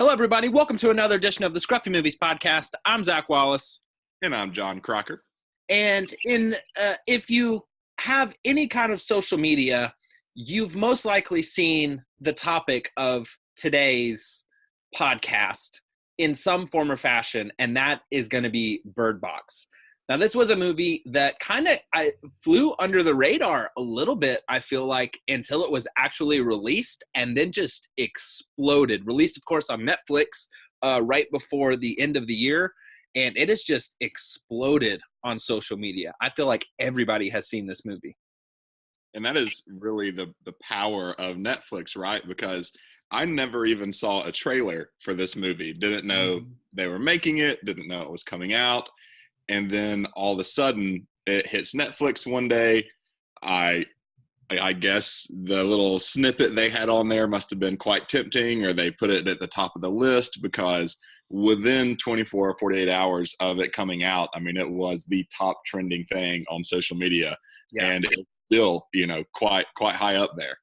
Hello, everybody. Welcome to another edition of the ScruffyMovies podcast. I'm Zach Wallace. And I'm John Crocker. And if you have any kind of social media, you've most likely seen the topic of today's podcast in some form or fashion, and that is going to be Bird Box. Now, this was a movie that kind of flew under the radar a little bit, I feel like, until it was actually released and then just exploded. Released, of course, on Netflix right before the end of the year, and it has just exploded on social media. I feel like everybody has seen this movie. And that is really the power of Netflix, right? Because I never even saw a trailer for this movie. Didn't know they were making it, didn't know it was coming out. And then all of a sudden, it hits Netflix one day. I guess the little snippet they had on there must have been quite tempting, or they put it at the top of the list, because within 24 or 48 hours of it coming out, I mean, it was the top trending thing on social media. Yeah. And it's still, quite high up there.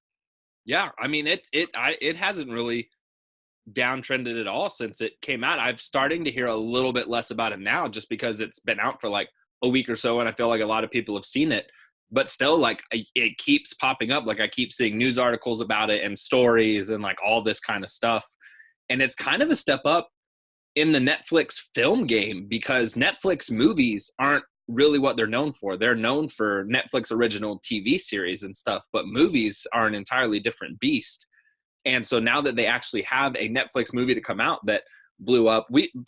Yeah, I mean, it hasn't really downtrended at all since it came out. I'm starting to hear a little bit less about it now, just because it's been out for like a week or so, and I feel like a lot of people have seen it. But still, like, it keeps popping up. Like, I keep seeing news articles about it and stories and like all this kind of stuff. And it's kind of a step up in the Netflix film game, because Netflix movies aren't really what they're known for. They're known for Netflix original TV series and stuff, but movies are an entirely different beast. And so now that they actually have a Netflix movie to come out that blew up,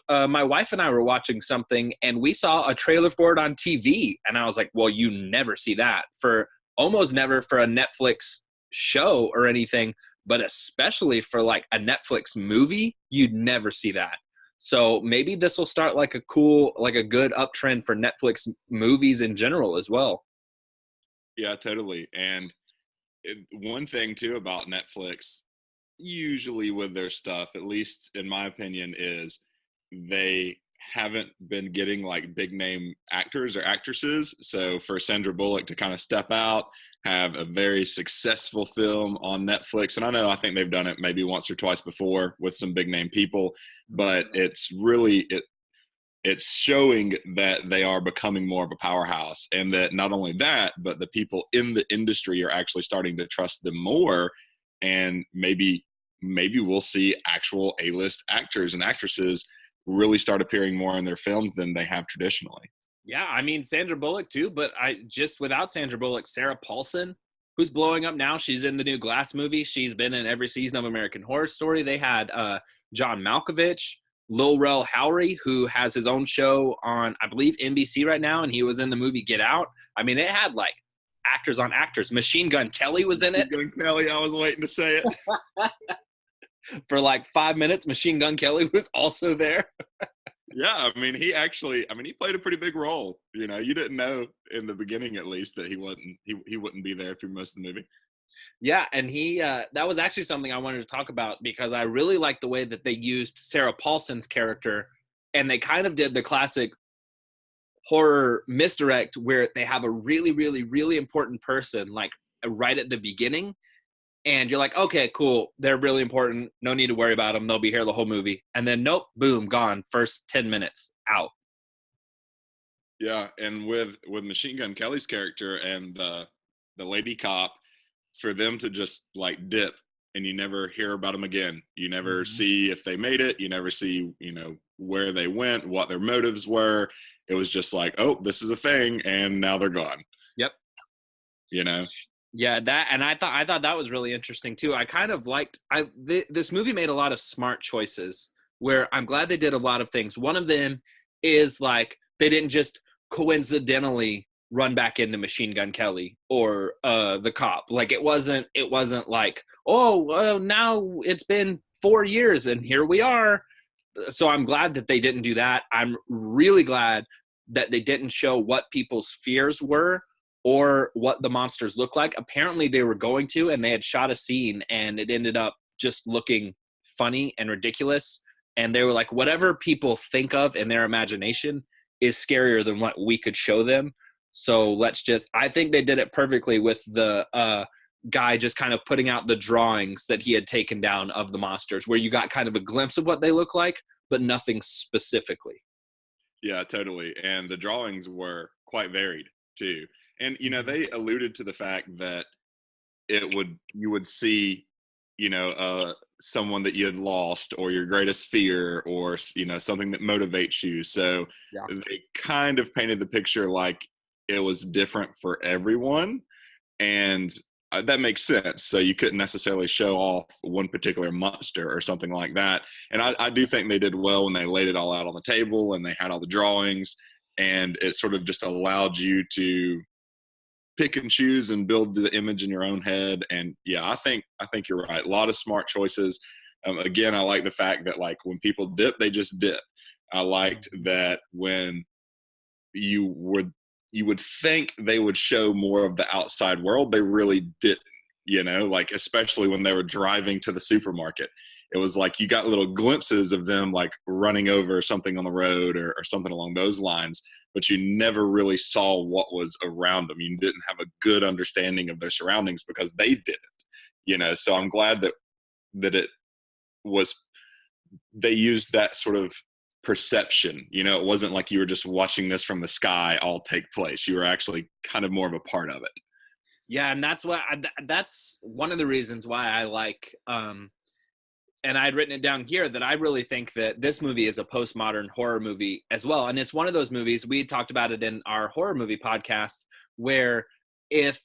my wife and I were watching something and we saw a trailer for it on TV. And I was like, well, you never see that, for almost never for a Netflix show or anything, but especially for like a Netflix movie, you'd never see that. So maybe this will start like a good uptrend for Netflix movies in general as well. Yeah, totally. And one thing too about Netflix, usually with their stuff, at least in my opinion, is they haven't been getting like big name actors or actresses. So for Sandra Bullock to kind of step out, have a very successful film on Netflix, and I think they've done it maybe once or twice before with some big name people, but it's really it's showing that they are becoming more of a powerhouse, and that not only that, but the people in the industry are actually starting to trust them more. And maybe we'll see actual A-list actors and actresses really start appearing more in their films than they have traditionally. Yeah, I mean, Sandra Bullock too, but without Sandra Bullock, Sarah Paulson, who's blowing up now. She's in the new Glass movie. She's been in every season of American Horror Story. They had John Malkovich, Lil Rel Howery, who has his own show on, I believe, NBC right now, and he was in the movie Get Out. I mean, it had like actors on actors. Machine Gun Kelly was in it. Machine Gun Kelly, I was waiting to say it. For like 5 minutes, Machine Gun Kelly was also there. Yeah, I mean, he played a pretty big role. You didn't know in the beginning, at least, that he wouldn't be there through most of the movie. Yeah, and that was actually something I wanted to talk about, because I really like the way that they used Sarah Paulson's character, and they kind of did the classic horror misdirect where they have a really, really, really important person like right at the beginning, and you're like, okay, cool, they're really important, no need to worry about them, they'll be here the whole movie. And then nope, boom, gone, first 10 minutes out. Yeah, and with Machine Gun Kelly's character and the lady cop, for them to just like dip and you never hear about them again, you never see if they made it, you never see where they went, what their motives were. It was just like, oh, this is a thing, and now they're gone. Yep. Yeah, and I thought that was really interesting too. I kind of liked this movie made a lot of smart choices, where I'm glad they did a lot of things. One of them is like they didn't just coincidentally run back into Machine Gun Kelly or the cop. Like it wasn't like, oh, well, now it's been 4 years and here we are. So I'm glad that they didn't do that. I'm really glad that they didn't show what people's fears were or what the monsters look like. Apparently they were going to, and they had shot a scene and it ended up just looking funny and ridiculous. And they were like, whatever people think of in their imagination is scarier than what we could show them. So I think they did it perfectly with the guy just kind of putting out the drawings that he had taken down of the monsters, where you got kind of a glimpse of what they look like, but nothing specifically. Yeah, totally. And the drawings were quite varied too. And they alluded to the fact that you would see, someone that you had lost, or your greatest fear, or something that motivates you. So Yeah. they kind of painted the picture like it was different for everyone, and that makes sense. So you couldn't necessarily show off one particular monster or something like that. And I do think they did well when they laid it all out on the table and they had all the drawings, and it sort of just allowed you to pick and choose and build the image in your own head. And yeah, I think you're right. A lot of smart choices. Again, I like the fact that like when people dip, they just dip. I liked that when you would think they would show more of the outside world, they really didn't. Like especially when they were driving to the supermarket, it was like you got little glimpses of them like running over something on the road, or something along those lines, but you never really saw what was around them. You didn't have a good understanding of their surroundings because they didn't. So I'm glad that it was, they used that sort of perception. It wasn't like you were just watching this from the sky all take place. You were actually kind of more of a part of it. Yeah, and that's one of the reasons why I like, and I'd written it down here, that I really think that this movie is a postmodern horror movie as well. And it's one of those movies, we talked about it in our horror movie podcast, where if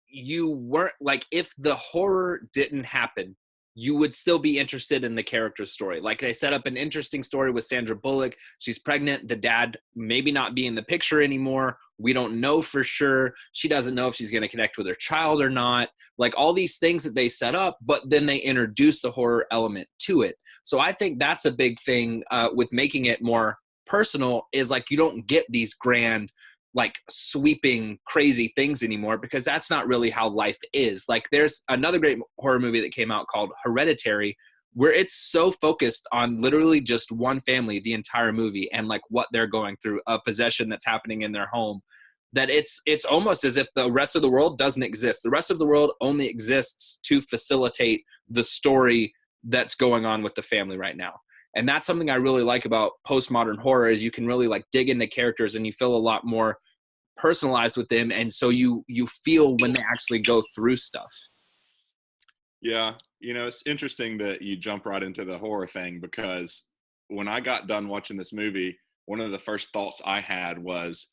you weren't like, if the horror didn't happen, you would still be interested in the character's story. Like they set up an interesting story with Sandra Bullock. She's pregnant. The dad maybe not be in the picture anymore. We don't know for sure. She doesn't know if she's going to connect with her child or not. Like all these things that they set up, but then they introduce the horror element to it. So I think that's a big thing with making it more personal, is like you don't get these grand, like sweeping crazy things anymore, because that's not really how life is. Like there's another great horror movie that came out called Hereditary, where it's so focused on literally just one family the entire movie, and like what they're going through, a possession that's happening in their home, that it's almost as if the rest of the world doesn't exist. The rest of the world only exists to facilitate the story that's going on with the family right now. And that's something I really like about postmodern horror, is you can really like dig into characters and you feel a lot more personalized with them. And so you feel when they actually go through stuff. Yeah. It's interesting that you jump right into the horror thing, because when I got done watching this movie, one of the first thoughts I had was,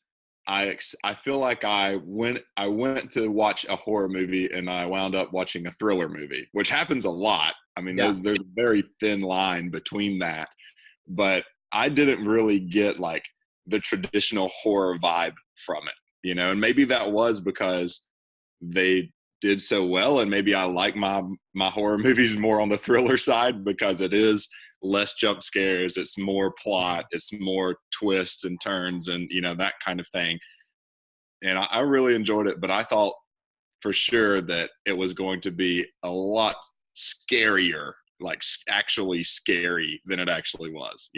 I feel like I went to watch a horror movie and I wound up watching a thriller movie, which happens a lot. I mean, Yeah. there's a very thin line between that, but I didn't really get like the traditional horror vibe from it, and maybe that was because they did so well, and maybe I like my horror movies more on the thriller side, because it is less jump scares, it's more plot, it's more twists and turns, and that kind of thing. And I really enjoyed it, but I thought for sure that it was going to be a lot scarier, like actually scary, than it actually was.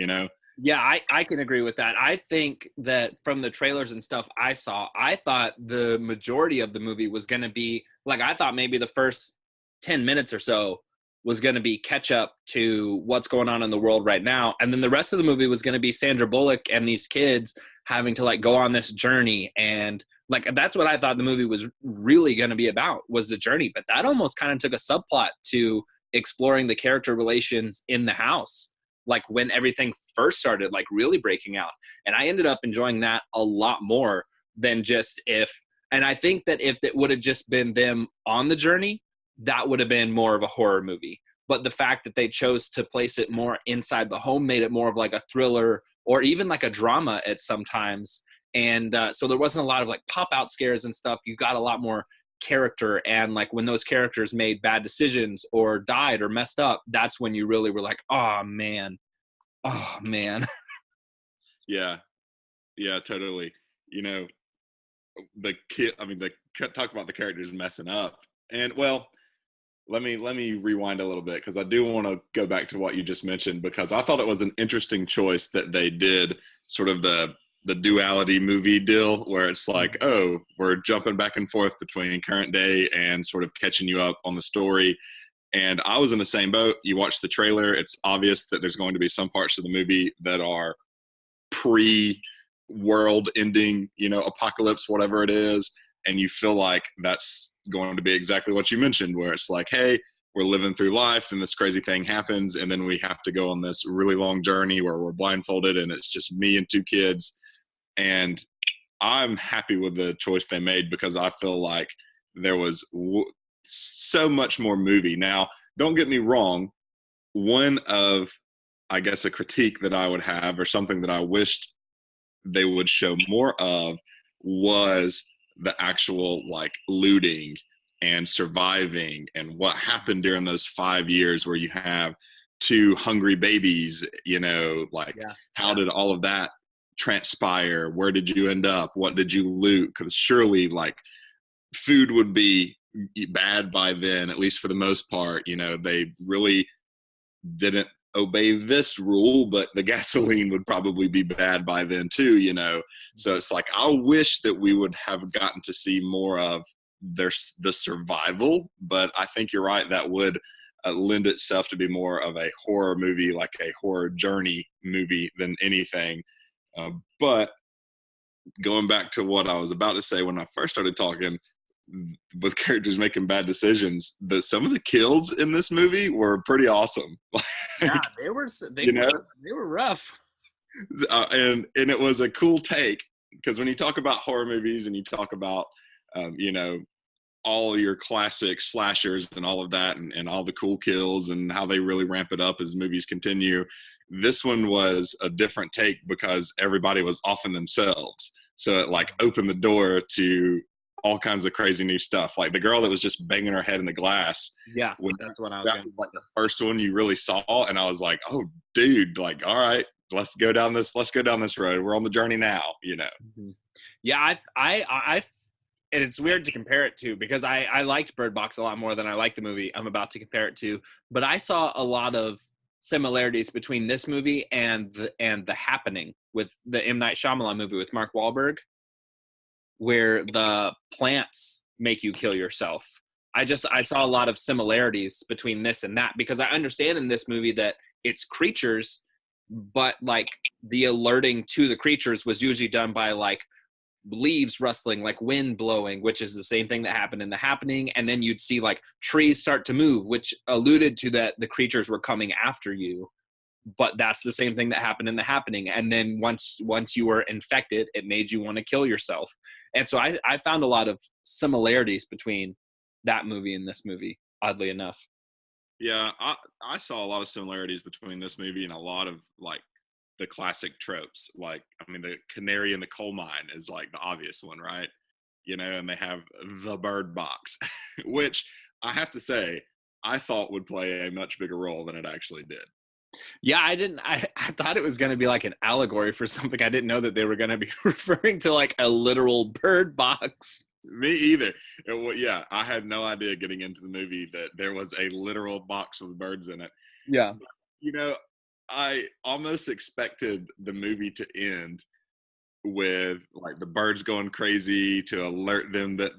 Yeah, I can agree with that. I think that from the trailers and stuff I saw, I thought the majority of the movie was going to be like, I thought maybe the first 10 minutes or so was going to be catch up to what's going on in the world right now. And then the rest of the movie was going to be Sandra Bullock and these kids having to like go on this journey. And like, that's what I thought the movie was really going to be about, was the journey. But that almost kind of took a subplot to exploring the character relations in the house, like when everything first started like really breaking out. And I ended up enjoying that a lot more than just and I think that if it would have just been them on the journey, that would have been more of a horror movie. But the fact that they chose to place it more inside the home made it more of like a thriller, or even like a drama at sometimes. And so there wasn't a lot of like pop out scares and stuff. You got a lot more character, and like when those characters made bad decisions or died or messed up, that's when you really were like, oh man. Yeah, totally. The kid, I mean, talk about the characters messing up. And well, let me rewind a little bit, because I do want to go back to what you just mentioned, because I thought it was an interesting choice that they did sort of the the duality movie deal where it's like, oh, we're jumping back and forth between current day and sort of catching you up on the story. And I was in the same boat. You watch the trailer, it's obvious that there's going to be some parts of the movie that are pre-world ending, apocalypse, whatever it is. And you feel like that's going to be exactly what you mentioned, where it's like, hey, we're living through life and this crazy thing happens. And then we have to go on this really long journey where we're blindfolded and it's just me and two kids. And I'm happy with the choice they made because I feel like there was so much more movie. Now, don't get me wrong. One of, I guess, a critique that I would have or something that I wished they would show more of was the actual like looting and surviving and what happened during those 5 years where you have two hungry babies, how did all of that transpire? Where did you end up? What did you loot? Because surely like food would be bad by then, at least for the most part. They really didn't obey this rule, but the gasoline would probably be bad by then too, so it's like I wish that we would have gotten to see more of the survival, but I think you're right, that would lend itself to be more of a horror movie, like a horror journey movie than anything. But going back to what I was about to say when I first started talking, with characters making bad decisions, some of the kills in this movie were pretty awesome. Yeah, they were rough. And it was a cool take, because when you talk about horror movies and you talk about all your classic slashers and all of that, and all the cool kills and how they really ramp it up as movies continue, this one was a different take because everybody was offing themselves, so it like opened the door to all kinds of crazy new stuff. Like the girl that was just banging her head in the glass. Yeah, that's what I was that was like the first one you really saw, and I was like, oh, dude, like, all right, let's go down this road. We're on the journey now, Mm-hmm. Yeah, I and it's weird to compare it to, because I liked Bird Box a lot more than I liked the movie I'm about to compare it to, but I saw a lot of similarities between this movie and the Happening, with the M. Night Shyamalan movie with Mark Wahlberg, where the plants make you kill yourself. I saw a lot of similarities between this and that, because I understand in this movie that it's creatures, but like the alerting to the creatures was usually done by like leaves rustling, like wind blowing, which is the same thing that happened in The Happening. And then you'd see like trees start to move, which alluded to that the creatures were coming after you. But that's the same thing that happened in The Happening. And then once you were infected, it made you want to kill yourself. And so I found a lot of similarities between that movie and this movie, oddly enough. Yeah, I saw a lot of similarities between this movie and a lot of like the classic tropes. Like, I mean, the canary in the coal mine is like the obvious one, right? And they have the bird box, which I have to say, I thought would play a much bigger role than it actually did. Yeah, I thought it was going to be like an allegory for something. I didn't know that they were going to be referring to like a literal bird box. Me either. Yeah, I had no idea getting into the movie that there was a literal box with birds in it. Yeah. I almost expected the movie to end with like the birds going crazy to alert them that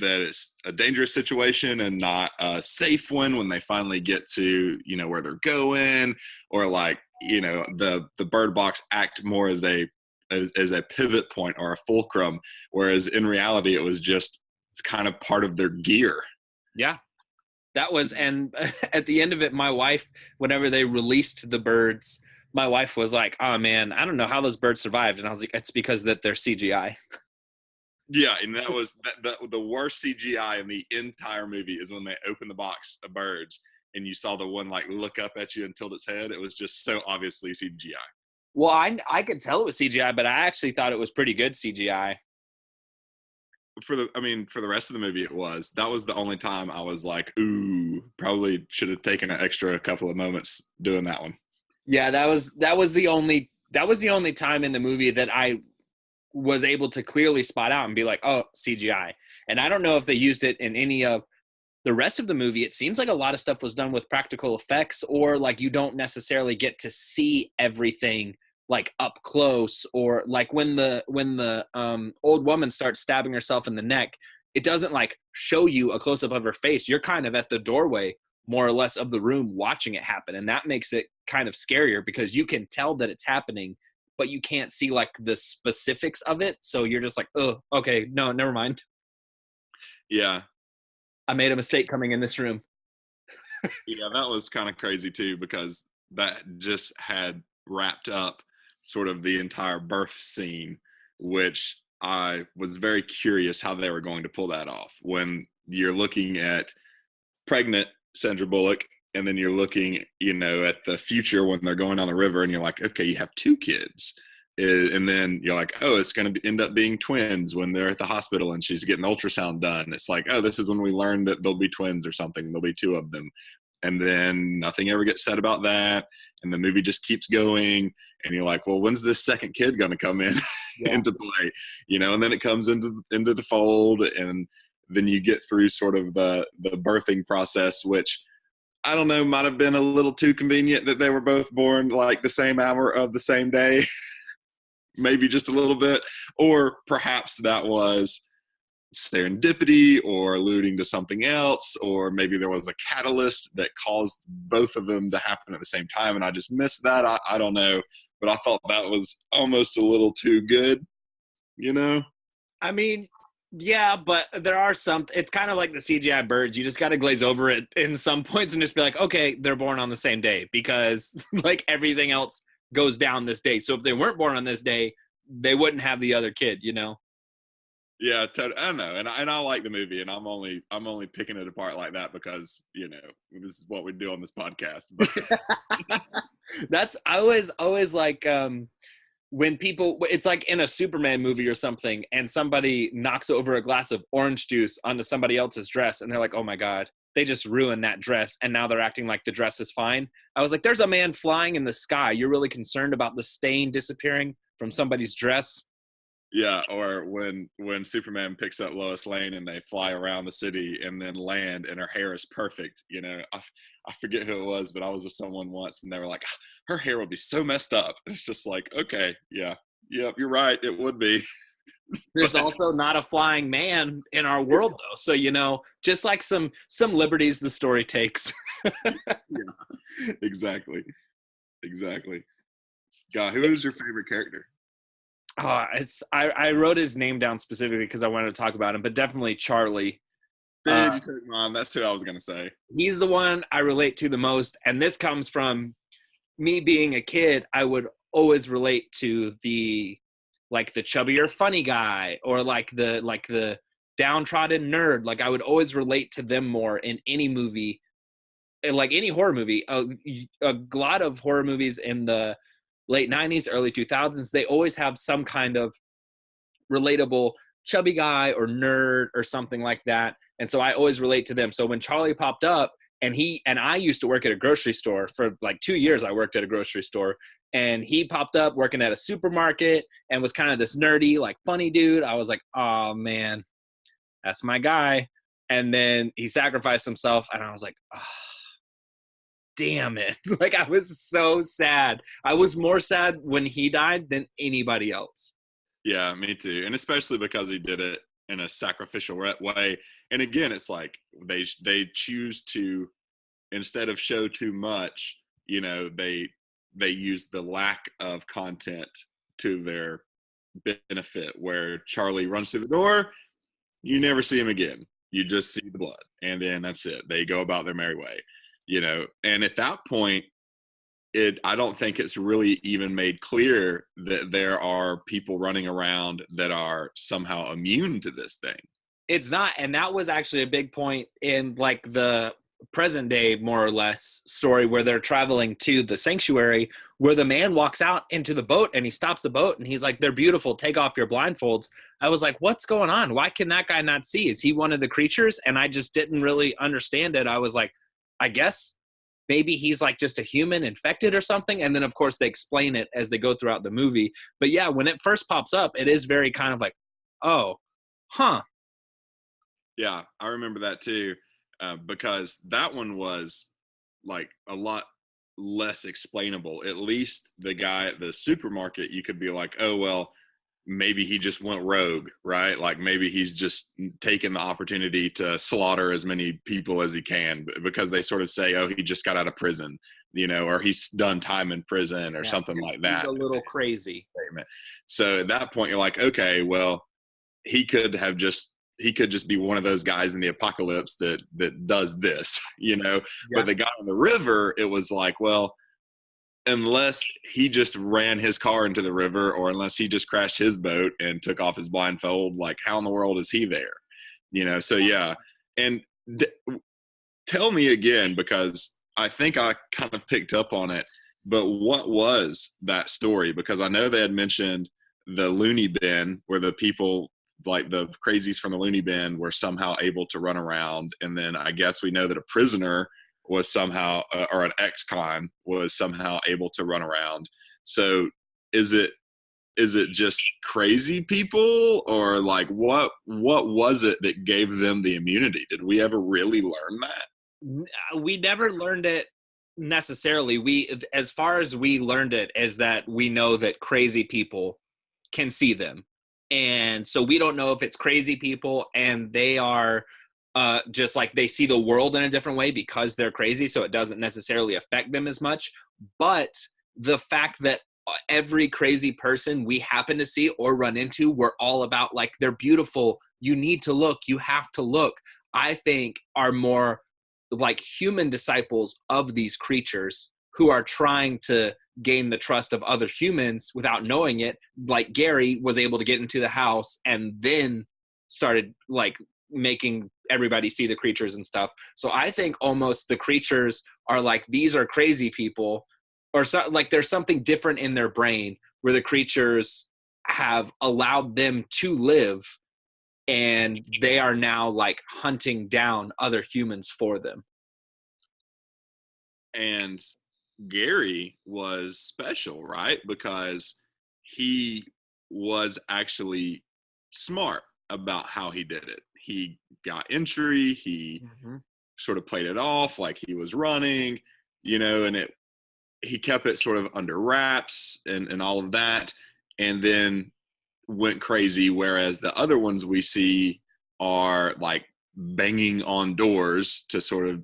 it's a dangerous situation and not a safe one when they finally get to where they're going, or like the bird box act more as a pivot point or a fulcrum, whereas in reality it's kind of part of their gear. Yeah, that was, and at the end of it, my wife, whenever they released the birds, my wife was like, oh man, I don't know how those birds survived. And I was like, it's because that they're CGI. Yeah, and that was the worst CGI in the entire movie is when they opened the box of birds and you saw the one like look up at you and tilt its head. It was just so obviously CGI. Well, I could tell it was CGI, but I actually thought it was pretty good CGI. For the rest of the movie, it was. That was the only time I was like, ooh, probably should have taken an extra couple of moments doing that one. Yeah, that was the only time in the movie that I was able to clearly spot out and be like, oh, CGI. And I don't know if they used it in any of the rest of the movie. It seems like a lot of stuff was done with practical effects, or like you don't necessarily get to see everything like up close, or like when the old woman starts stabbing herself in the neck, it doesn't like show you a close up of her face. You're kind of at the doorway more or less of the room watching it happen, and that makes it kind of scarier because you can tell that it's happening, but you can't see like the specifics of it, so you're just like, oh, okay, no, never mind. Yeah. I made a mistake coming in this room. Yeah, that was kind of crazy too, because that just had wrapped up sort of the entire birth scene, which I was very curious how they were going to pull that off. When you're looking at pregnant Sandra Bullock, and then you're looking, at the future when they're going on the river, and you're like, okay, you have two kids. And then you're like, oh, it's going to end up being twins when they're at the hospital and she's getting ultrasound done. It's like, oh, this is when we learn that they'll be twins or something. There'll be two of them. And then nothing ever gets said about that. And the movie just keeps going. And you're like, well, when's this second kid going to come in into play? And then it comes into the fold. And then you get through sort of the birthing process, which I don't know, might have been a little too convenient that they were both born like the same hour of the same day. Maybe just a little bit. Or perhaps that was serendipity or alluding to something else, or maybe there was a catalyst that caused both of them to happen at the same time and I just missed that. I don't know, but I thought that was almost a little too good. I mean, yeah, but there are some, it's kind of like the CGI birds. You just got to glaze over it in some points and just be like, okay, they're born on the same day, because like everything else goes down this day. So if they weren't born on this day, they wouldn't have the other kid, Yeah, I don't know, and I like the movie, and I'm only picking it apart like that because this is what we do on this podcast. That's I always like when people, it's like in a Superman movie or something, and somebody knocks over a glass of orange juice onto somebody else's dress, and they're like, oh my god, they just ruined that dress, and now they're acting like the dress is fine. I was like, there's a man flying in the sky. You're really concerned about the stain disappearing from somebody's dress? Yeah, or when Superman picks up Lois Lane and they fly around the city and then land and her hair is perfect. I forget who it was, but I was with someone once and they were like, her hair would be so messed up. And it's just like, okay, yeah, you're right, it would be. There's also not a flying man in our world though, so just like some liberties the story takes. Yeah, exactly. God, who is your favorite character? I wrote his name down specifically because I wanted to talk about him, but definitely Charlie. Dude, you took mine. That's who I was gonna say. He's the one I relate to the most, and this comes from me being a kid. I would always relate to the chubbier funny guy, or like the downtrodden nerd. Like I would always relate to them more in any movie, like any horror movie. A lot of horror movies in the late 90s, early 2000s, they always have some kind of relatable chubby guy or nerd or something like that. And so I always relate to them. So when Charlie popped up, and I used to work at a grocery store for like 2 years. I worked at a grocery store, and he popped up working at a supermarket and was kind of this nerdy, like funny dude. I was like, oh man, that's my guy. And then he sacrificed himself, and I was like, oh, damn it. Like I was so sad. I was more sad when he died than anybody else. Yeah, me too. And especially because he did it in a sacrificial way. And again, it's like they choose to, instead of show too much, they use the lack of content to their benefit, where Charlie runs through the door, you never see him again. You just see the blood, and then that's it. They go about their merry way. And at that point, I don't think it's really even made clear that there are people running around that are somehow immune to this thing. It's not, and that was actually a big point in like the present day, more or less, story where they're traveling to the sanctuary, where the man walks out into the boat and he stops the boat and he's like, they're beautiful, take off your blindfolds. I was like, what's going on? Why can that guy not see? Is he one of the creatures? And I just didn't really understand it. I was like, I guess maybe he's like just a human infected or something. And then of course they explain it as they go throughout the movie. But yeah, when it first pops up, it is very kind of like, oh, huh. Yeah, I remember that too, because that one was like a lot less explainable. At least the guy at the supermarket, you could be like, oh, well, maybe he just went rogue, right? Like maybe he's just taking the opportunity to slaughter as many people as he can because they sort of say, oh, he just got out of prison, or he's done time in prison or Yeah, something like he's that. a little crazy. So at that point, you're like, okay, well, he could just be one of those guys in the apocalypse that does this, Yeah. But the guy on the river, it was like, well, unless he just ran his car into the river or unless he just crashed his boat and took off his blindfold, like how in the world is he there? So yeah. And tell me again, because I think I kind of picked up on it, but what was that story? Because I know they had mentioned the loony bin where the people, like the crazies from the loony bin, were somehow able to run around. And then I guess we know that a prisoner was somehow, or an ex-con was somehow able to run around. So is it just crazy people, or like what was it that gave them the immunity? Did we ever really learn that? We never learned it necessarily. As far as we learned it, is that we know that crazy people can see them. And so we don't know if it's crazy people and they are just like they see the world in a different way because they're crazy. So it doesn't necessarily affect them as much. But the fact that every crazy person we happen to see or run into, we're all about like, they're beautiful. You need to look. You have to look. I think are more like human disciples of these creatures who are trying to gain the trust of other humans without knowing it. Like Gary was able to get into the house and then started like making everybody see the creatures and stuff. So I think almost the creatures are like, these are crazy people, or so, like there's something different in their brain where the creatures have allowed them to live and they are now like hunting down other humans for them. And Gary was special, right? Because he was actually smart about how he did it. He got entry, he sort of played it off like he was running, and he kept it sort of under wraps and all of that, and then went crazy. Whereas the other ones we see are like banging on doors to sort of,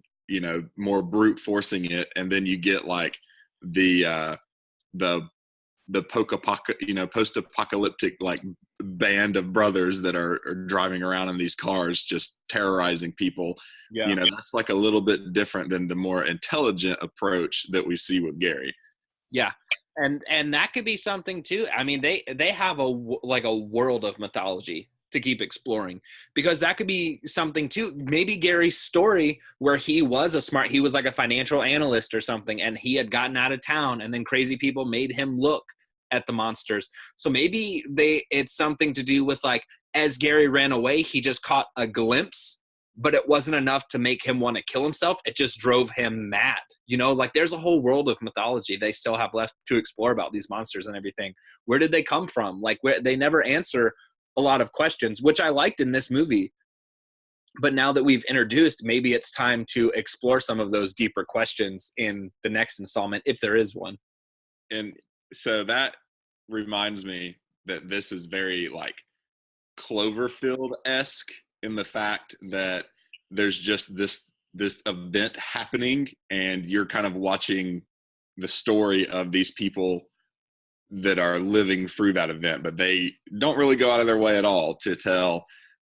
more brute forcing it. And then you get like the post-apocalyptic like band of brothers that are driving around in these cars just terrorizing people. Yeah. That's like a little bit different than the more intelligent approach that we see with Gary. Yeah. And that could be something too. I mean, they have a world of mythology to keep exploring, because that could be something too. Maybe Gary's story where he was like a financial analyst or something, and he had gotten out of town, and then crazy people made him look at the monsters. So maybe it's something to do with like, as Gary ran away, he just caught a glimpse, but it wasn't enough to make him want to kill himself. It just drove him mad. Like there's a whole world of mythology they still have left to explore about these monsters and everything. Where did they come from? Like they never answer a lot of questions, which I liked in this movie. But now that we've introduced, maybe it's time to explore some of those deeper questions in the next installment, if there is one. And so that reminds me that this is very like Cloverfield-esque in the fact that there's just this event happening and you're kind of watching the story of these people that are living through that event, but they don't really go out of their way at all to tell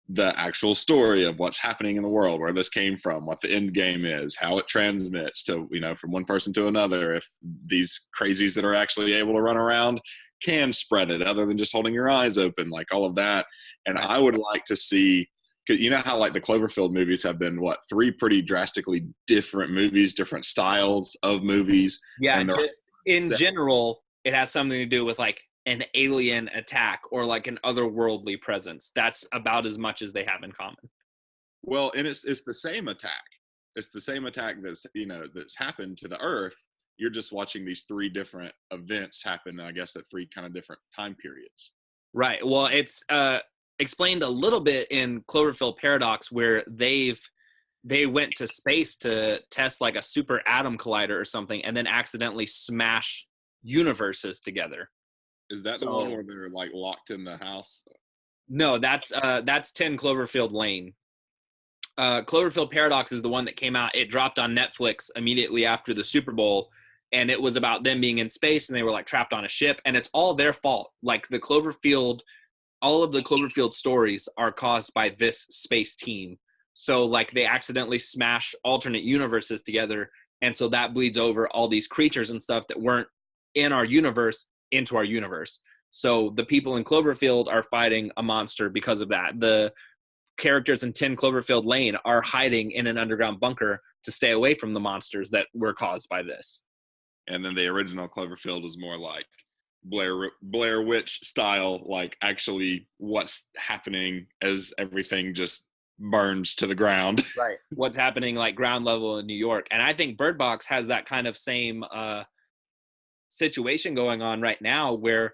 the actual story of what's happening in the world, where this came from, what the end game is, how it transmits to, from one person to another, if these crazies that are actually able to run around can spread it other than just holding your eyes open, like all of that. And I would like to see, because you know how like the Cloverfield movies have been, 3 pretty drastically different movies, different styles of movies. Yeah, and just in general, it has something to do with like an alien attack or like an otherworldly presence. That's about as much as they have in common. Well, and it's the same attack. It's the same attack that's happened to the Earth. You're just watching these 3 different events happen, I guess, at 3 kind of different time periods. Right. Well, it's explained a little bit in Cloverfield Paradox, where they've they went to space to test like a super atom collider or something, and then accidentally smash universes together. Is that the one where they're like locked in the house? No, that's 10 Cloverfield Lane. Cloverfield Paradox is the one that came out. It dropped on Netflix immediately after the Super Bowl, and it was about them being in space, and they were like trapped on a ship, and it's all their fault. Like all of the Cloverfield stories are caused by this space team. So like they accidentally smash alternate universes together, and so that bleeds over all these creatures and stuff that weren't in our universe into our universe. So the people in Cloverfield are fighting a monster because of that. The characters in 10 Cloverfield Lane are hiding in an underground bunker to stay away from the monsters that were caused by this. And then the original Cloverfield was more like Blair Witch style, like actually what's happening as everything just burns to the ground. Right. What's happening like ground level in New York. And I think Bird Box has that kind of same situation going on right now, where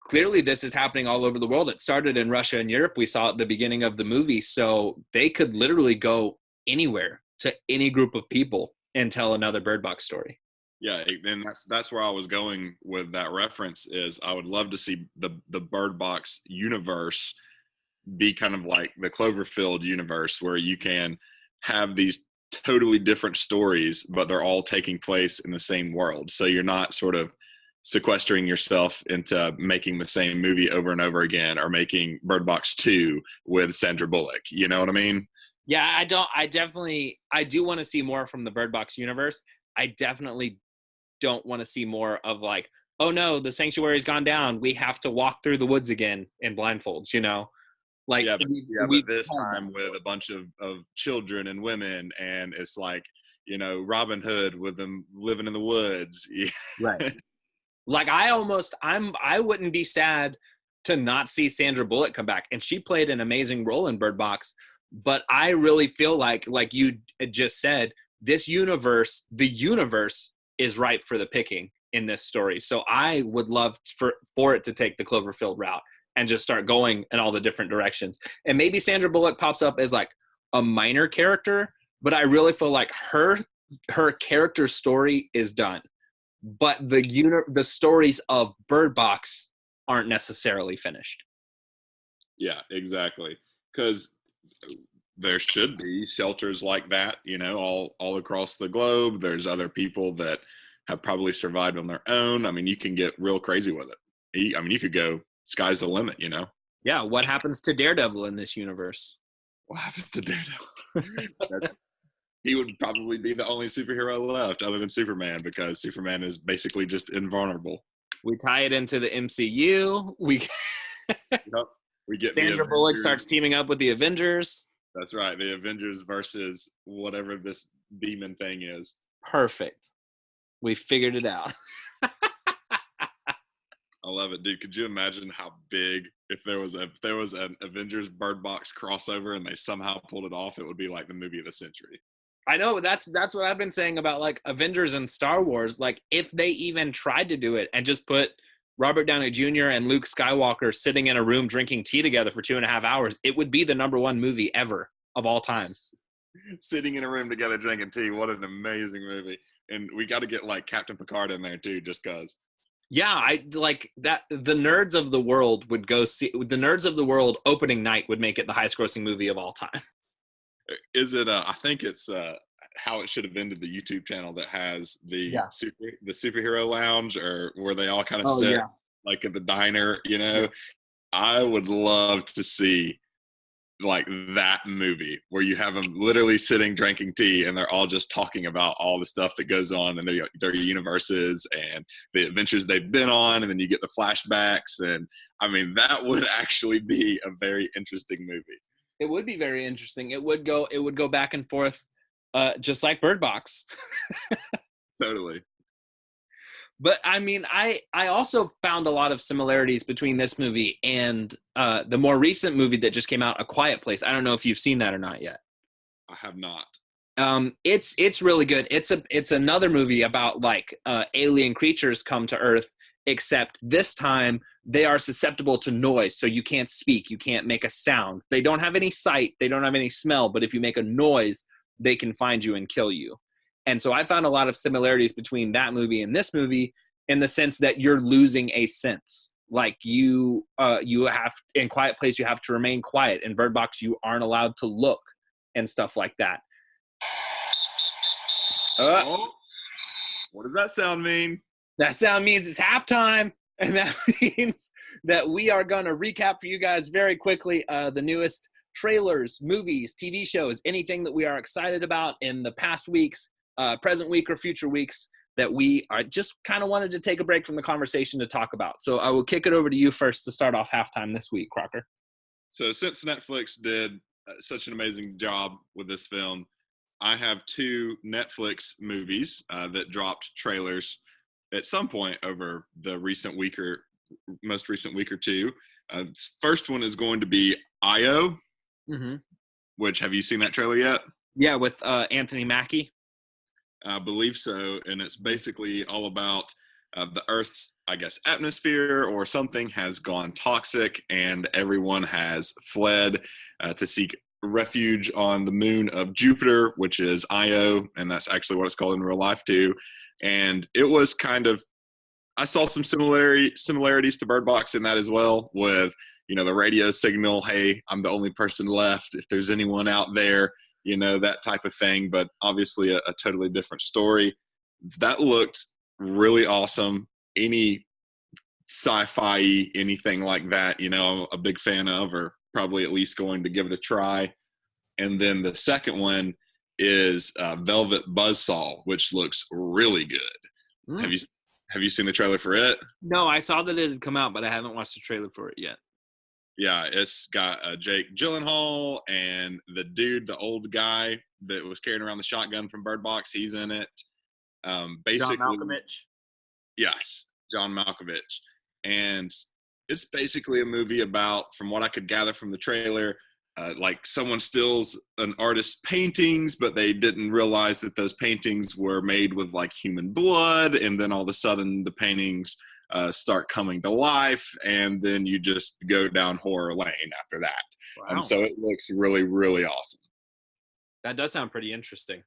clearly this is happening all over the world. It started in Russia and Europe. We saw at the beginning of the movie. So they could literally go anywhere to any group of people and tell another Bird Box story. Yeah, and that's where I was going with that reference. Is I would love to see the Bird Box universe be kind of like the Cloverfield universe, where you can have these totally different stories, but they're all taking place in the same world. So you're not sort of sequestering yourself into making the same movie over and over again, or making Bird Box 2 with Sandra Bullock. You know what I mean? Yeah, I do want to see more from the Bird Box universe. I definitely don't want to see more of like, oh no, the sanctuary's gone down, we have to walk through the woods again in blindfolds, you know? Like, but this time with a bunch of children and women, and it's like, you know, Robin Hood with them living in the woods. Right. Like I wouldn't be sad to not see Sandra Bullock come back, and she played an amazing role in Bird Box. But I really feel like you just said, the universe is ripe for the picking in this story. So I would love for it to take the Cloverfield route and just start going in all the different directions. And maybe Sandra Bullock pops up as like a minor character, but I really feel like her character story is done. But the stories of Bird Box aren't necessarily finished. Yeah, exactly. Because there should be shelters like that, you know, all across the globe. There's other people that have probably survived on their own. I mean, you can get real crazy with it. I mean, you could go sky's the limit, you know? Yeah, what happens to Daredevil in this universe? What happens to Daredevil? He would probably be the only superhero left other than Superman, because Superman is basically just invulnerable. We tie it into the MCU. We get Sandra Bullock starts teaming up with the Avengers. That's right. The Avengers versus whatever this demon thing is. Perfect. We figured it out. I love it, dude. Could you imagine how big, if there was an Avengers Bird Box crossover and they somehow pulled it off, it would be like the movie of the century. I know, that's what I've been saying about like Avengers and Star Wars. Like if they even tried to do it and just put Robert Downey Jr. and Luke Skywalker sitting in a room drinking tea together for 2.5 hours, it would be the #1 movie ever of all time. Sitting in a room together drinking tea. What an amazing movie. And we got to get like Captain Picard in there too, just cause. Yeah, I like that. The Nerds of the World would go see the Nerds of the World opening night would make it the highest grossing movie of all time. Is it? I think it's How It Should Have Ended, the YouTube channel that has the superhero lounge, or where they all kind of sit like at the diner. You know, I would love to see like that movie where you have them literally sitting drinking tea and they're all just talking about all the stuff that goes on in their universes and the adventures they've been on, and then you get the flashbacks. And I mean, that would actually be a very interesting movie. It would be very interesting. It would go back and forth, just like Bird Box. Totally. But I mean, I also found a lot of similarities between this movie and the more recent movie that just came out, A Quiet Place. I don't know if you've seen that or not yet. I have not. It's really good. It's another movie about like alien creatures come to Earth, except this time they are susceptible to noise. So you can't speak, you can't make a sound. They don't have any sight, they don't have any smell, but if you make a noise, they can find you and kill you. And so I found a lot of similarities between that movie and this movie in the sense that you're losing a sense. Like you have, in Quiet Place, you have to remain quiet. In Bird Box, you aren't allowed to look and stuff like that. Oh, what does that sound mean? That sound means it's halftime. And that means that we are going to recap for you guys very quickly the newest trailers, movies, TV shows, anything that we are excited about in the past weeks, present week or future weeks that we are just kind of wanted to take a break from the conversation to talk about. So I will kick it over to you first to start off halftime this week, Crocker. So since Netflix did such an amazing job with this film, I have 2 Netflix movies that dropped trailers at some point over the most recent week or two. First one is going to be IO, which, have you seen that trailer yet? Yeah, with Anthony Mackie. I believe so, and it's basically all about the Earth's, I guess, atmosphere or something has gone toxic, and everyone has fled to seek refuge on the moon of Jupiter, which is Io, and that's actually what it's called in real life too. And it was kind of, I saw some similarities to Bird Box in that as well, with, you know, the radio signal, hey, I'm the only person left, if there's anyone out there, you know, that type of thing, but obviously a totally different story. That looked really awesome. Any sci-fi, anything like that, you know, I'm a big fan of, or probably at least going to give it a try. And then the second one is Velvet Buzzsaw, which looks really good. Have you seen the trailer for it? No, I saw that it had come out, but I haven't watched the trailer for it yet. Yeah, it's got Jake Gyllenhaal and the dude, the old guy that was carrying around the shotgun from Bird Box. He's in it. Basically, John Malkovich. Yes, John Malkovich. And it's basically a movie about, from what I could gather from the trailer, like someone steals an artist's paintings, but they didn't realize that those paintings were made with like human blood, and then all of a sudden the paintings start coming to life, and then you just go down horror lane after that. Wow. So it looks really, really awesome. That does sound pretty interesting.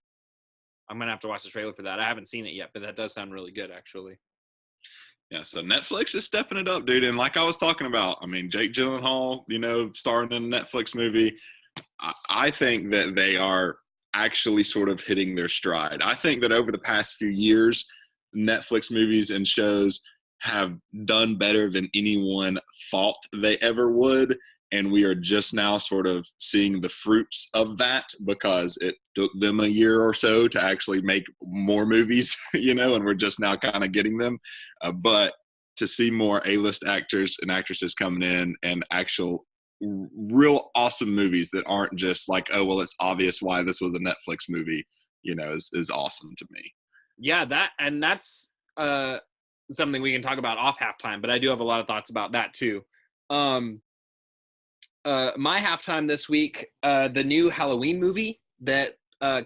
I'm going to have to watch the trailer for that. I haven't seen it yet, but that does sound really good, actually. Yeah, so Netflix is stepping it up, dude. And like I was talking about, I mean, Jake Gyllenhaal, you know, starring in a Netflix movie, I think that they are actually sort of hitting their stride. I think that over the past few years, Netflix movies and shows have done better than anyone thought they ever would. And we are just now sort of seeing the fruits of that, because it took them a year or so to actually make more movies, you know, and we're just now kind of getting them. But to see more A-list actors and actresses coming in and actual real awesome movies that aren't just like, oh, well, it's obvious why this was a Netflix movie, you know, is awesome to me. Yeah, that's something we can talk about off halftime, but I do have a lot of thoughts about that too. My halftime this week, the new Halloween movie that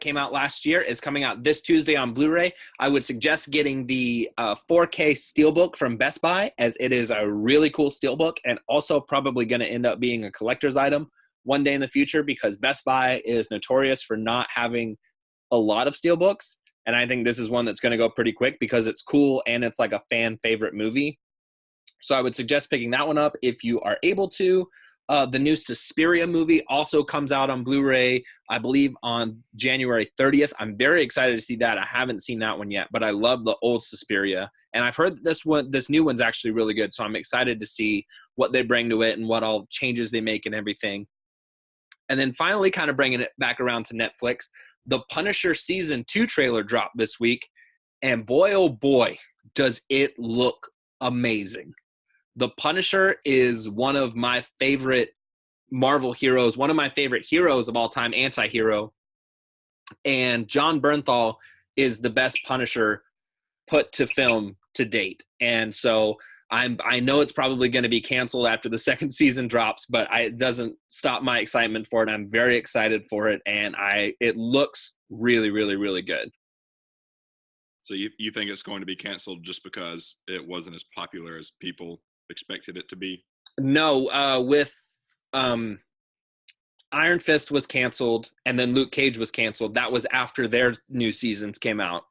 came out last year is coming out this Tuesday on Blu-ray. I would suggest getting the 4K Steelbook from Best Buy, as it is a really cool Steelbook, and also probably going to end up being a collector's item one day in the future, because Best Buy is notorious for not having a lot of Steelbooks. And I think this is one that's going to go pretty quick because it's cool and it's like a fan favorite movie. So I would suggest picking that one up if you are able to. The new Suspiria movie also comes out on Blu-ray, I believe, on January 30th. I'm very excited to see that. I haven't seen that one yet, but I love the old Suspiria. And I've heard that this new one's actually really good, so I'm excited to see what they bring to it and what all changes they make and everything. And then finally, kind of bringing it back around to Netflix, the Punisher Season 2 trailer dropped this week. And boy, oh boy, does it look amazing. The Punisher is one of my favorite Marvel heroes, one of my favorite heroes of all time, anti-hero. And John Bernthal is the best Punisher put to film to date. And so I know it's probably going to be canceled after the second season drops, but it doesn't stop my excitement for it. I'm very excited for it, and it looks really, really, really good. So you think it's going to be canceled just because it wasn't as popular as people expected it to be? No, with Iron Fist was canceled, and then Luke Cage was canceled. That was after their new seasons came out.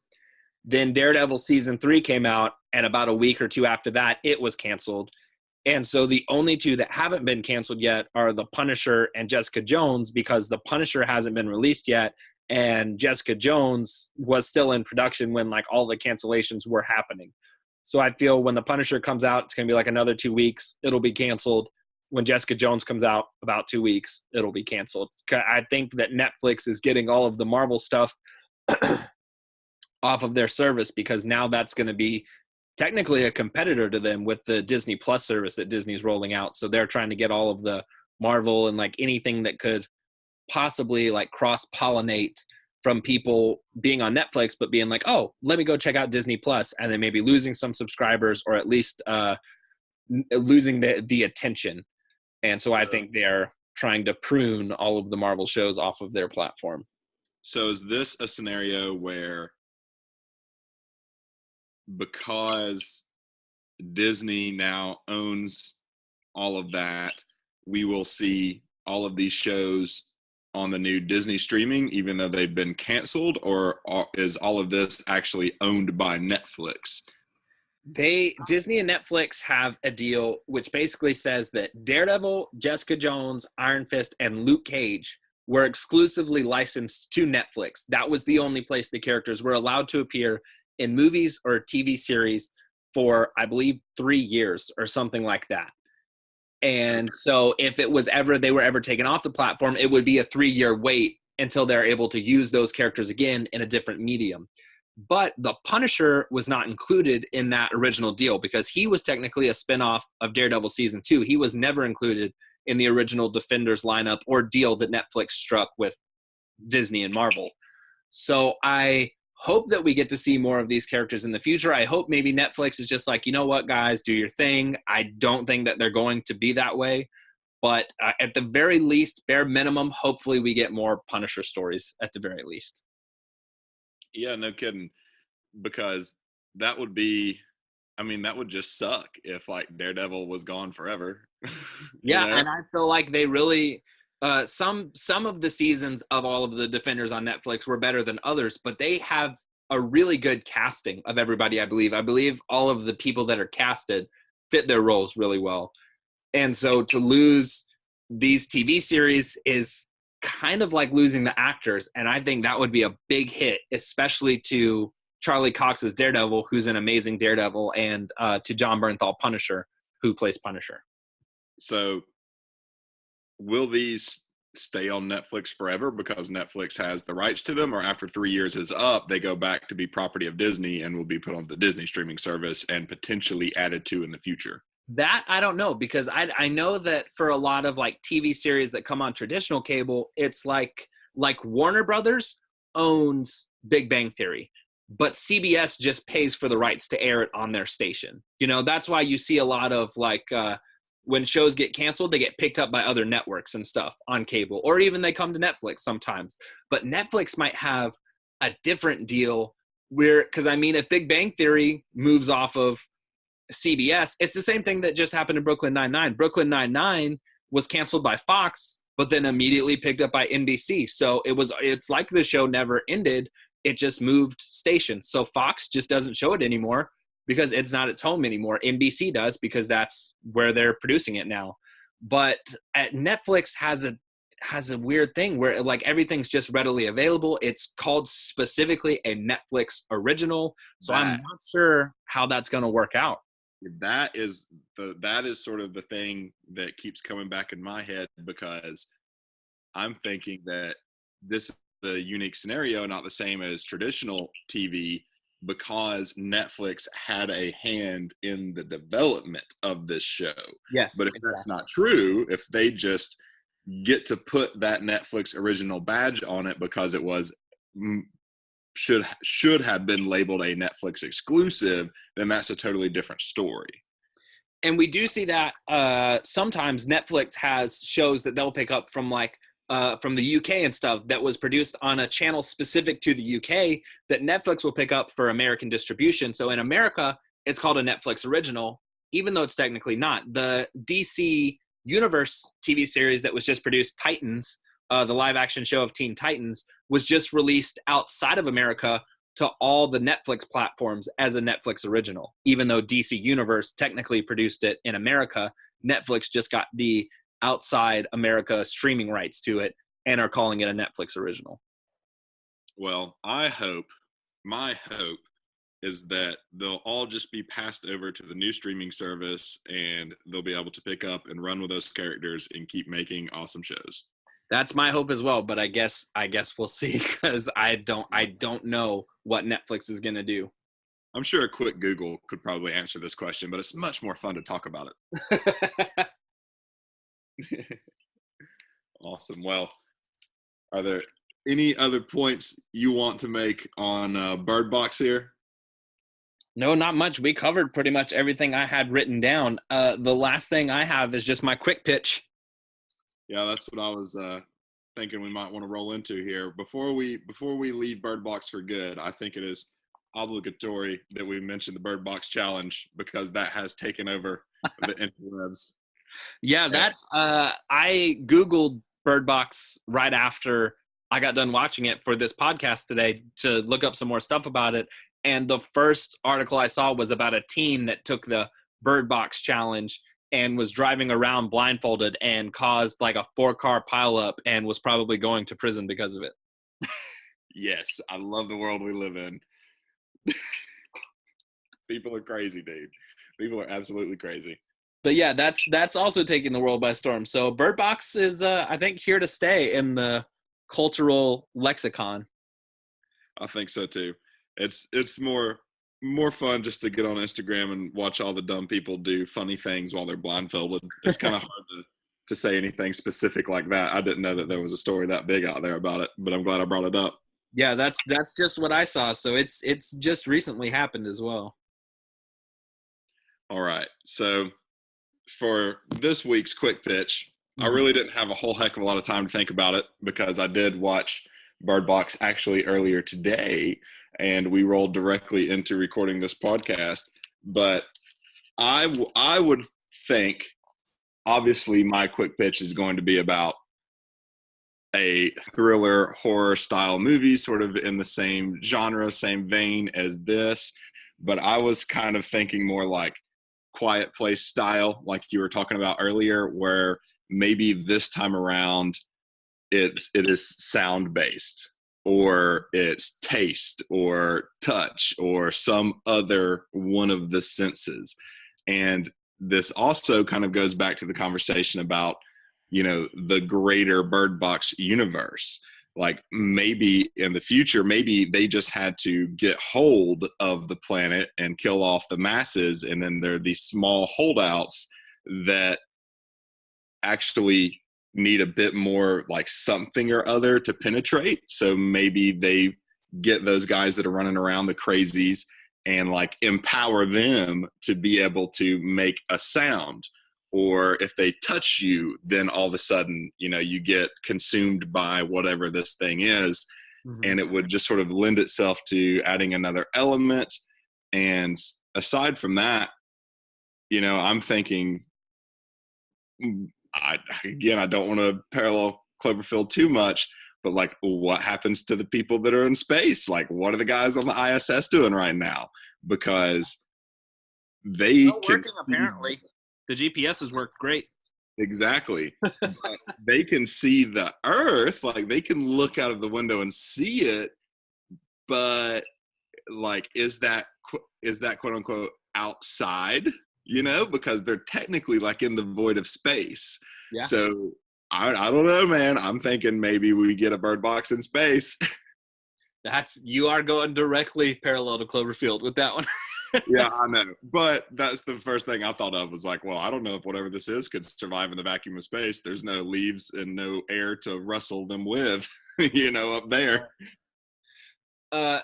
Then Daredevil season 3 came out, and about a week or two after that, it was canceled. And so the only two that haven't been canceled yet are The Punisher and Jessica Jones, because The Punisher hasn't been released yet, and Jessica Jones was still in production when like all the cancellations were happening. So I feel when The Punisher comes out, it's going to be like another 2 weeks. It'll be canceled. When Jessica Jones comes out, about 2 weeks, it'll be canceled. I think that Netflix is getting all of the Marvel stuff off of their service, because now that's going to be technically a competitor to them with the Disney Plus service that Disney's rolling out. So they're trying to get all of the Marvel and like anything that could possibly like cross-pollinate from people being on Netflix but being like, oh, let me go check out Disney Plus, and then maybe losing some subscribers, or at least losing the attention. And so I think they're trying to prune all of the Marvel shows off of their platform. So is this a scenario where, because Disney now owns all of that, we will see all of these shows on the new Disney streaming, even though they've been canceled? Or is all of this actually owned by Netflix? Disney and Netflix have a deal which basically says that Daredevil, Jessica Jones, Iron Fist, and Luke Cage were exclusively licensed to Netflix. That was the only place the characters were allowed to appear in movies or TV series for, I believe, 3 years or something like that. And so if they were ever taken off the platform, it would be a 3-year wait until they're able to use those characters again in a different medium. But The Punisher was not included in that original deal, because he was technically a spinoff of Daredevil season 2. He was never included in the original Defenders lineup or deal that Netflix struck with Disney and Marvel. So I hope that we get to see more of these characters in the future. I hope maybe Netflix is just like, you know what, guys, do your thing. I don't think that they're going to be that way. But at the very least, bare minimum, hopefully we get more Punisher stories at the very least. Yeah, no kidding. Because that would just suck if like Daredevil was gone forever. Yeah, You know? and I feel like they really some of the seasons of all of the Defenders on Netflix were better than others, but they have a really good casting of everybody, I believe. I believe all of the people that are casted fit their roles really well. And so to lose these TV series is kind of like losing the actors, and I think that would be a big hit, especially to Charlie Cox's Daredevil, who's an amazing Daredevil, and to John Bernthal Punisher, who plays Punisher. So will these stay on Netflix forever because Netflix has the rights to them, or after 3 years is up, they go back to be property of Disney and will be put on the Disney streaming service and potentially added to in the future? That I don't know, because I know that for a lot of like TV series that come on traditional cable, it's like Warner Brothers owns Big Bang Theory, but CBS just pays for the rights to air it on their station. You know, that's why you see a lot of like when shows get canceled, they get picked up by other networks and stuff on cable, or even they come to Netflix sometimes. But Netflix might have a different deal where, because I mean, if Big Bang Theory moves off of CBS, it's the same thing that just happened in Brooklyn Nine-Nine. Brooklyn Nine-Nine was canceled by Fox, but then immediately picked up by NBC. So it's like the show never ended. It just moved stations. So Fox just doesn't show it anymore because it's not its home anymore. NBC does, because that's where they're producing it now. But Netflix has a weird thing where like everything's just readily available. It's called specifically a Netflix original. So I'm not sure how that's going to work out. That is sort of the thing that keeps coming back in my head, because I'm thinking that this is a unique scenario, not the same as traditional TV, because Netflix had a hand in the development of this show. Yes. But if that's not true, if they just get to put that Netflix original badge on it because it was should have been labeled a Netflix exclusive, then that's a totally different story. And we do see that sometimes Netflix has shows that they'll pick up from from the UK and stuff that was produced on a channel specific to the UK that Netflix will pick up for American distribution. So in America, it's called a Netflix original, even though it's technically not. The DC Universe TV series that was just produced, Titans, the live action show of Teen Titans, was just released outside of America to all the Netflix platforms as a Netflix original. Even though DC Universe technically produced it in America, Netflix just got the outside America streaming rights to it and are calling it a Netflix original. Well, my hope is that they'll all just be passed over to the new streaming service and they'll be able to pick up and run with those characters and keep making awesome shows. That's my hope as well, but I guess we'll see, because I don't know what Netflix is going to do. I'm sure a quick Google could probably answer this question, but it's much more fun to talk about it. Awesome. Well, are there any other points you want to make on Bird Box here? No, not much. We covered pretty much everything I had written down. The last thing I have is just my quick pitch. Yeah, that's what I was thinking we might want to roll into here. Before we leave Bird Box for good, I think it is obligatory that we mention the Bird Box Challenge, because that has taken over the interwebs. Yeah, that's I Googled Bird Box right after I got done watching it for this podcast today to look up some more stuff about it. And the first article I saw was about a teen that took the Bird Box Challenge and was driving around blindfolded and caused like a 4-car pileup and was probably going to prison because of it. Yes, I love the world we live in. People are crazy, dude. People are absolutely crazy. But yeah, that's also taking the world by storm. So Bird Box is, I think, here to stay in the cultural lexicon. I think so too. It's more fun just to get on Instagram and watch all the dumb people do funny things while they're blindfolded. It's kind of hard to say anything specific like that. I didn't know that there was a story that big out there about it, but I'm glad I brought it up. Yeah, that's just what I saw. So it's just recently happened as well. All right. So for this week's quick pitch, I really didn't have a whole heck of a lot of time to think about it, because I did watch Bird Box actually earlier today, and we rolled directly into recording this podcast. But I would think, obviously, my quick pitch is going to be about a thriller horror style movie, sort of in the same genre, same vein as this. But I was kind of thinking more like Quiet Place style, like you were talking about earlier, where maybe this time around it is sound based, or it's taste or touch or some other one of the senses. And this also kind of goes back to the conversation about, the greater Bird Box universe. Like, maybe in the future, maybe they just had to get hold of the planet and kill off the masses, and then there are these small holdouts that actually need a bit more like something or other to penetrate. So maybe they get those guys that are running around, the crazies, and like empower them to be able to make a sound. Or if they touch you, then all of a sudden, you get consumed by whatever this thing is. Mm-hmm. And it would just sort of lend itself to adding another element. And aside from that, I'm thinking, I don't want to parallel Cloverfield too much, but like, what happens to the people that are in space? Like, what are the guys on the ISS doing right now? Because they can working, apparently. The GPSs work great. Exactly. But they can see the Earth, like they can look out of the window and see it, but like, is that quote unquote outside? Because they're technically like in the void of space. Yeah. So I don't know, man. I'm thinking maybe we get a Bird Box in space. You are going directly parallel to Cloverfield with that one. Yeah, I know. But that's the first thing I thought of, was like, well, I don't know if whatever this is could survive in the vacuum of space. There's no leaves and no air to rustle them with, up there.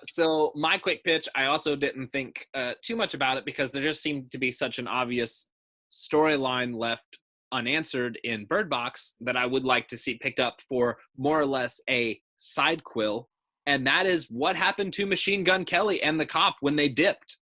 So my quick pitch, I also didn't think too much about it, because there just seemed to be such an obvious storyline left unanswered in Bird Box that I would like to see picked up for more or less a side quill. And that is, what happened to Machine Gun Kelly and the cop when they dipped?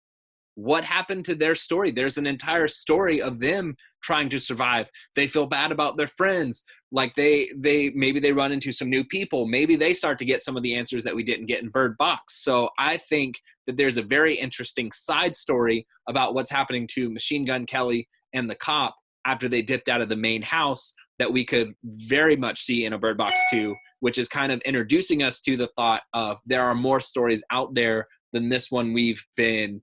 what happened to their story? There's an entire story of them trying to survive. They feel bad about their friends. Like maybe they run into some new people. Maybe they start to get some of the answers that we didn't get in Bird Box. So I think that there's a very interesting side story about what's happening to Machine Gun Kelly and the cop after they dipped out of the main house that we could very much see in a Bird Box 2, which is kind of introducing us to the thought of there are more stories out there than this one we've been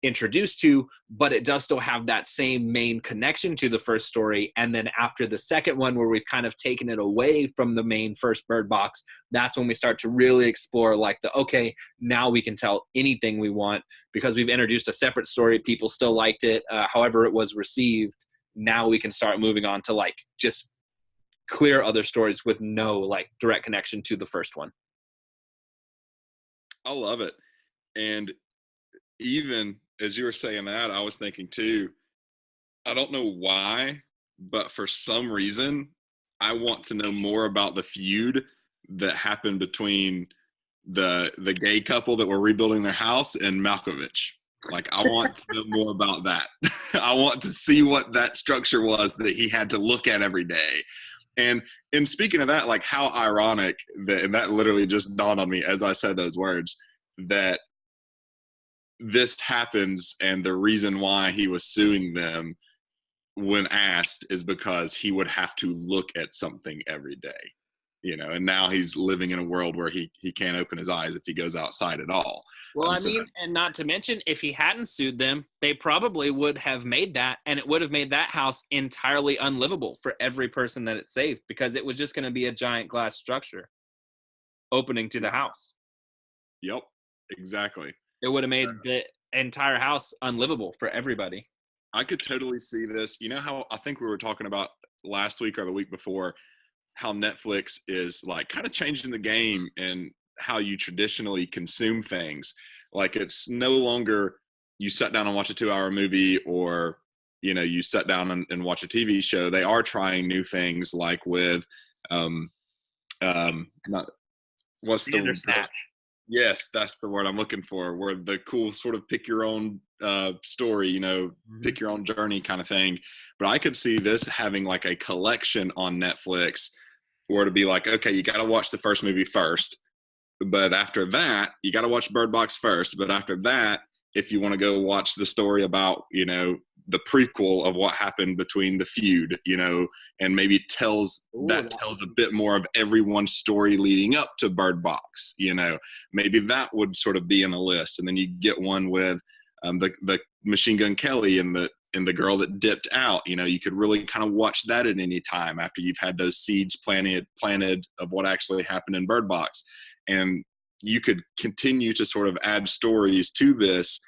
introduced to, but it does still have that same main connection to the first story. And then after the second one, where we've kind of taken it away from the main first Bird Box, that's when we start to really explore like okay, now we can tell anything we want because we've introduced a separate story. People still liked it, however it was received. Now we can start moving on to like just clear other stories with no like direct connection to the first one. I love it. And even as you were saying that, I was thinking too, I don't know why, but for some reason, I want to know more about the feud that happened between the gay couple that were rebuilding their house and Malkovich. Like, I want to know more about that. I want to see what that structure was that he had to look at every day. And speaking of that, like how ironic that, and that literally just dawned on me as I said those words, that this happens and the reason why he was suing them when asked is because he would have to look at something every day, and now he's living in a world where he can't open his eyes if he goes outside at all. Well, and not to mention, if he hadn't sued them, they probably would have made that, and it would have made that house entirely unlivable for every person that it saved, because it was just going to be a giant glass structure opening to the house. Yep, exactly. It would have made the entire house unlivable for everybody. I could totally see this. You know how I think we were talking about last week or the week before, how Netflix is like kind of changing the game and how you traditionally consume things. Like, it's no longer you sit down and watch a 2-hour movie or, you sit down and watch a TV show. They are trying new things, like with, Yes, that's the word I'm looking for, where the cool sort of pick your own story, pick your own journey kind of thing. But I could see this having like a collection on Netflix where to be like, okay, you got to watch the first movie first. But after that, you got to watch Bird Box first. But after that, if you want to go watch the story about, the prequel of what happened between the feud, and maybe tells a bit more of everyone's story leading up to Bird Box, maybe that would sort of be in the list. And then you get one with the Machine Gun Kelly and the girl that dipped out. You could really kind of watch that at any time after you've had those seeds planted of what actually happened in Bird Box. And you could continue to sort of add stories to this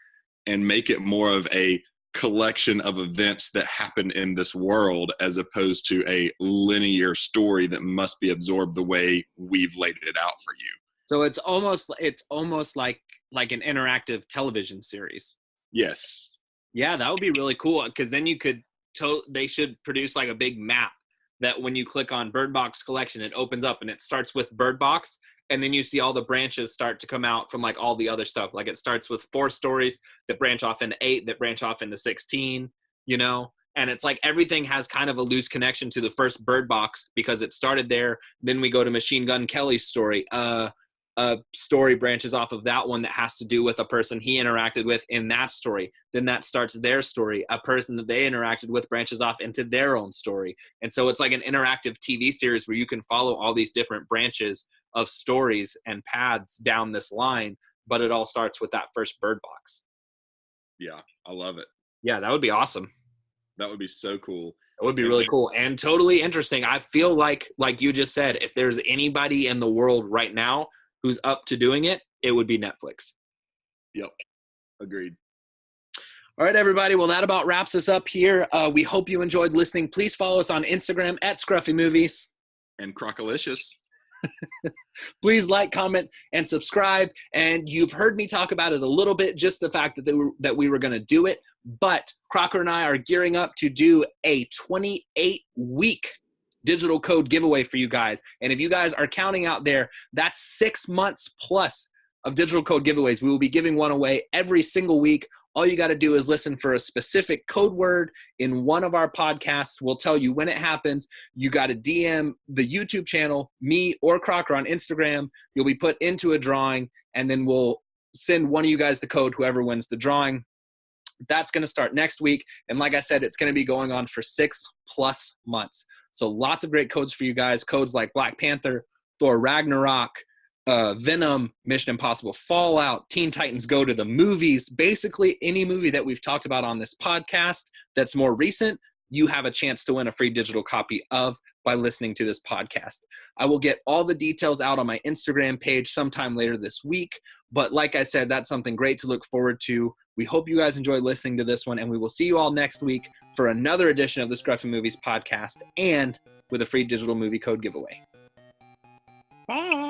and make it more of a collection of events that happen in this world, as opposed to a linear story that must be absorbed the way we've laid it out for you. So it's almost like an interactive television series. Yes. Yeah, that would be really cool, because then you could they should produce like a big map that when you click on Bird Box Collection, it opens up and it starts with Bird Box, and then you see all the branches start to come out from like all the other stuff. Like, it starts with 4 stories that branch off into 8, that branch off into 16, and it's like everything has kind of a loose connection to the first Bird Box because it started there. Then we go to Machine Gun Kelly's story. A story branches off of that one that has to do with a person he interacted with in that story. Then that starts their story. A person that they interacted with branches off into their own story. And so it's like an interactive TV series where you can follow all these different branches of stories and paths down this line, but it all starts with that first Bird Box. Yeah, I love it. Yeah, that would be awesome. That would be so cool. It would be really cool and totally interesting. I feel like you just said, if there's anybody in the world right now who's up to doing it, it would be Netflix. Yep. Agreed. All right, everybody. Well, that about wraps us up here. We hope you enjoyed listening. Please follow us on Instagram at ScruffyMovies. And Crockalicious. Please like, comment, and subscribe. And you've heard me talk about it a little bit, just the fact that we were going to do it. But Crocker and I are gearing up to do a 28-week digital code giveaway for you guys. And if you guys are counting out there, that's 6 months plus of digital code giveaways. We will be giving one away every single week All you got to do is listen for a specific code word in one of our podcasts. We'll tell you when it happens. You got to DM the YouTube channel, me or Crocker on Instagram. You'll be put into a drawing, and then we'll send one of you guys the code, whoever wins the drawing. That's going to start next week. And like I said, it's going to be going on for 6+ months. So lots of great codes for you guys. Codes like Black Panther, Thor Ragnarok, Venom, Mission Impossible Fallout, Teen Titans Go to the Movies. Basically, any movie that we've talked about on this podcast that's more recent, you have a chance to win a free digital copy of by listening to this podcast. I will get all the details out on my Instagram page sometime later this week. But like I said, that's something great to look forward to. We hope you guys enjoyed listening to this one, and we will see you all next week for another edition of the Scruffy Movies podcast and with a free digital movie code giveaway. Bye.